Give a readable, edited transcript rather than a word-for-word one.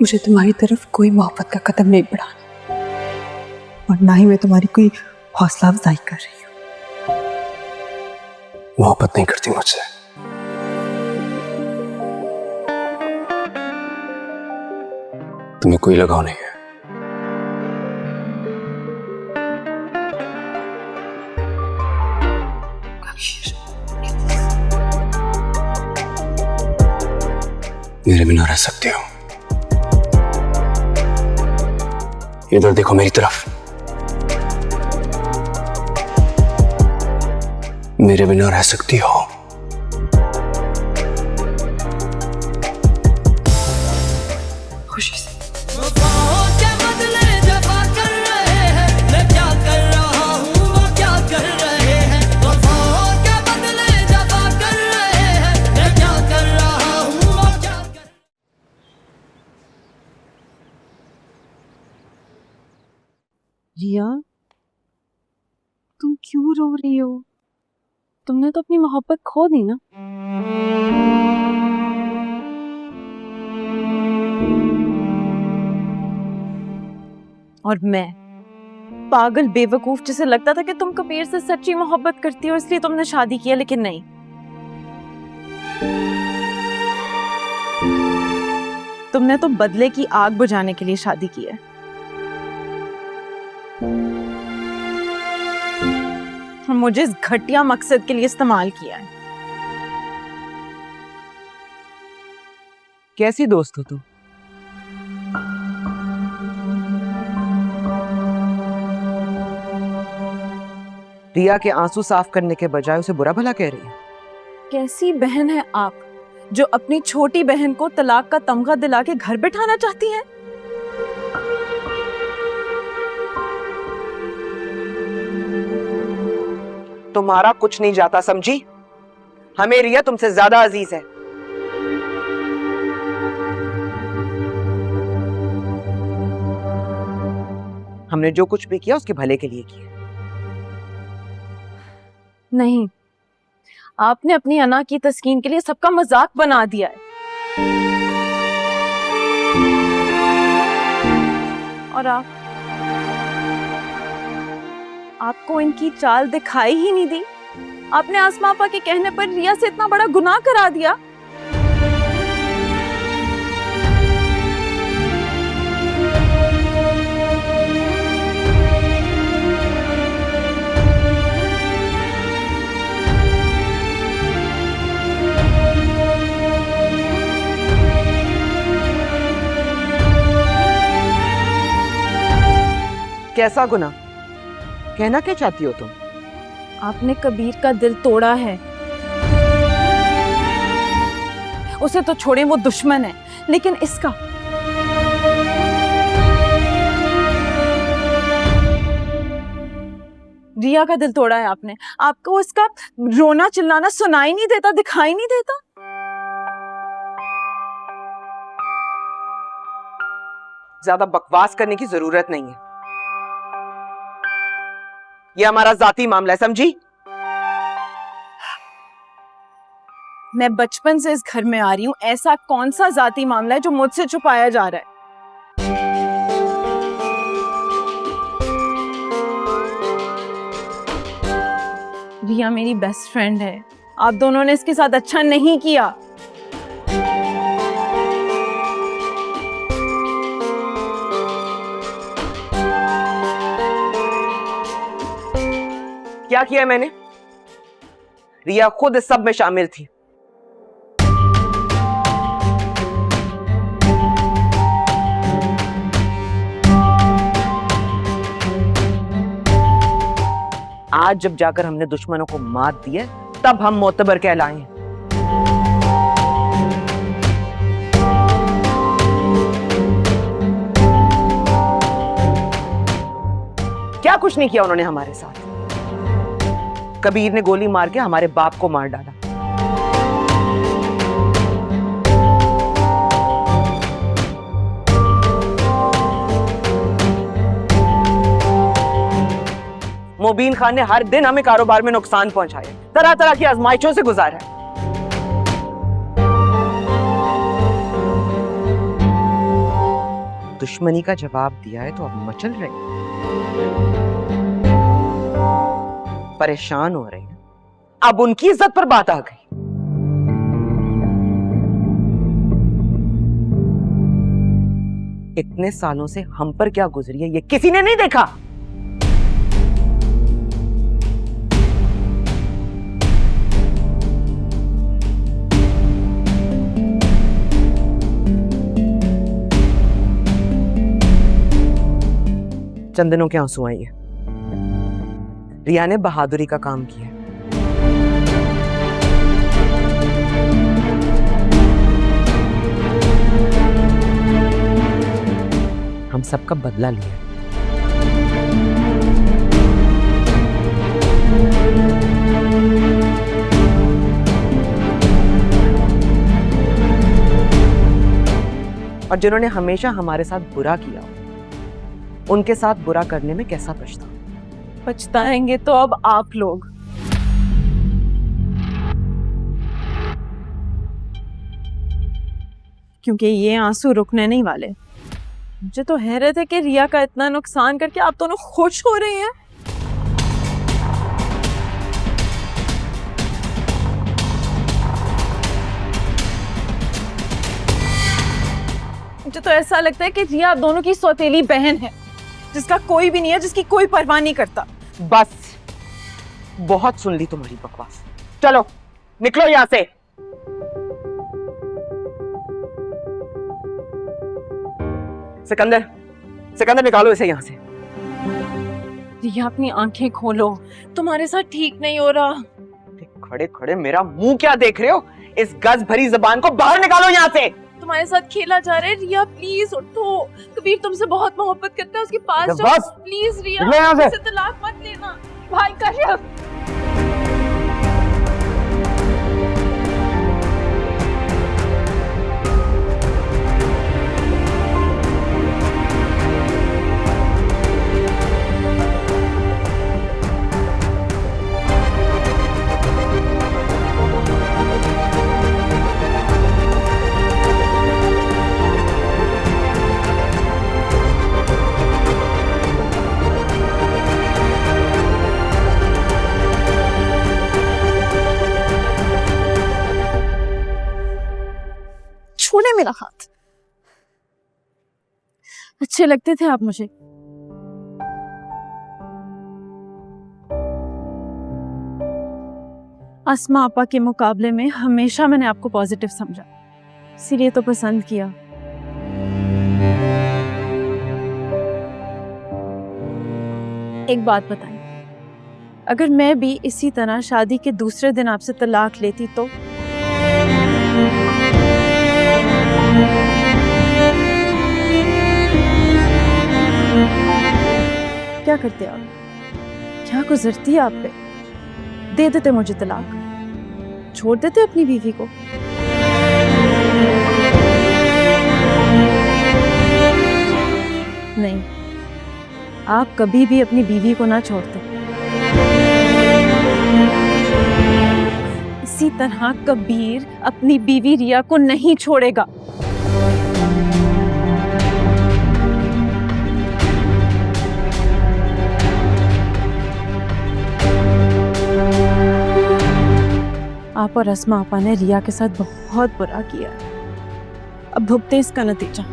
मुझे तुम्हारी तरफ कोई मोहब्बत का कदम नहीं बढ़ाना और ना ही मैं तुम्हारी कोई हौसला अफजाई कर रही हूँ। मोहब्बत नहीं करती मुझसे? तुम्हें कोई लगाव नहीं है? मेरे बिना रह सकते हो? इधर देखो मेरी तरफ। मेरे बिना रह सकती हो? खुशी से। रिया, तुम क्यों रो रही हो? तुमने तो अपनी मोहब्बत खो दी ना। और मैं पागल बेवकूफ, जिसे लगता था कि तुम कबीर से सच्ची मोहब्बत करती हो इसलिए तुमने शादी किया, लेकिन नहीं। तुमने तो बदले की आग बुझाने के लिए शादी की है। मुझे इस घटिया मकसद के लिए इस्तेमाल किया है। कैसी दोस्त हो तुम? रिया के आंसू साफ करने के बजाय उसे बुरा भला कह रही है। कैसी बहन है आप जो अपनी छोटी बहन को तलाक का तमगा दिला के घर बिठाना चाहती हैं? तुम्हारा कुछ नहीं जाता, समझी? हमें रिया तुमसे ज्यादा अजीज है। हमने जो कुछ भी किया उसके भले के लिए किया। नहीं, आपने अपनी अना की तस्कीन के लिए सबका मजाक बना दिया है। और आपको इनकी चाल दिखाई ही नहीं दी। आपने आसमा आपा के कहने पर रिया से इतना बड़ा गुनाह करा दिया। कैसा गुनाह? कहना क्या चाहती हो तुम? आपने कबीर का दिल तोड़ा है। उसे तो छोड़े, वो दुश्मन है, लेकिन इसका रिया का दिल तोड़ा है आपने। आपको उसका रोना चिल्लाना सुनाई नहीं देता, दिखाई नहीं देता? ज्यादा बकवास करने की जरूरत नहीं है। यह हमारा जाती मामला है, समझी? मैं बचपन से इस घर में आ रही हूं। ऐसा कौन सा जाती मामला है जो मुझसे छुपाया जा रहा है? रिया मेरी बेस्ट फ्रेंड है। आप दोनों ने इसके साथ अच्छा नहीं किया। क्या किया मैंने? रिया खुद इस सब में शामिल थी। आज जब जाकर हमने दुश्मनों को मात दी है, तब हम मोतबर कहलाए हैं। क्या कुछ नहीं किया उन्होंने हमारे साथ। कबीर ने गोली मार के हमारे बाप को मार डाला। मोबीन खान ने हर दिन हमें कारोबार में नुकसान पहुंचाया, तरह तरह की आजमाइशों से गुजारा है। दुश्मनी का जवाब दिया है तो अब मचल रही हैं। परेशान हो रही हैं। अब उनकी इज्जत पर बात आ गई। इतने सालों से हम पर क्या गुजरी है ये किसी ने नहीं देखा। चंदनों के आंसू आई है। रिया ने बहादुरी का काम किया है। हम सबका बदला लिया। और जिन्होंने हमेशा हमारे साथ बुरा किया उनके साथ बुरा करने में कैसा पछतावा। पछताएंगे तो अब आप लोग। क्योंकि ये आंसू रुकने नहीं वाले। मुझे तो हैरत है कि रिया का इतना नुकसान करके आप दोनों खुश हो रहे हैं। मुझे तो ऐसा लगता है कि रिया आप दोनों की सौतेली बहन है, जिसका कोई भी नहीं है, जिसकी कोई परवाह नहीं करता। बस बहुत सुन ली तुम्हारी बकवास। चलो निकलो यहां से। सिकंदर, सिकंदर निकालो इसे यहां से। रिया अपनी आंखें खोलो, तुम्हारे साथ ठीक नहीं हो रहा। खड़े खड़े मेरा मुंह क्या देख रहे हो? इस गज भरी जबान को बाहर निकालो यहां से। तुम्हारे साथ खेला जा रहा है। रिया प्लीज उठो, कबीर तुमसे बहुत मोहब्बत करता है, उसके पास जाओ बस प्लीज। रिया निकलो यहाँ से। उससे तलाक मत लेना भाई कश्यप। छोड़े मेरा हाथ। अच्छे लगते थे आप मुझे। आसमा आपा के मुकाबले में हमेशा मैंने आपको पॉजिटिव समझा, इसीलिए तो पसंद किया। एक बात बताइए, अगर मैं भी इसी तरह शादी के दूसरे दिन आपसे तलाक लेती तो? क्या करते आप? क्या गुजरती है आप पे? दे देते मुझे तलाक, छोड़ देते अपनी बीवी को। नहीं, आप कभी भी अपनी बीवी को ना छोड़ते। इसी तरह कबीर अपनी बीवी रिया को नहीं छोड़ेगा। आप और अस्मा आपा ने रिया के साथ बहुत बुरा किया, अब भुगते इसका नतीजा।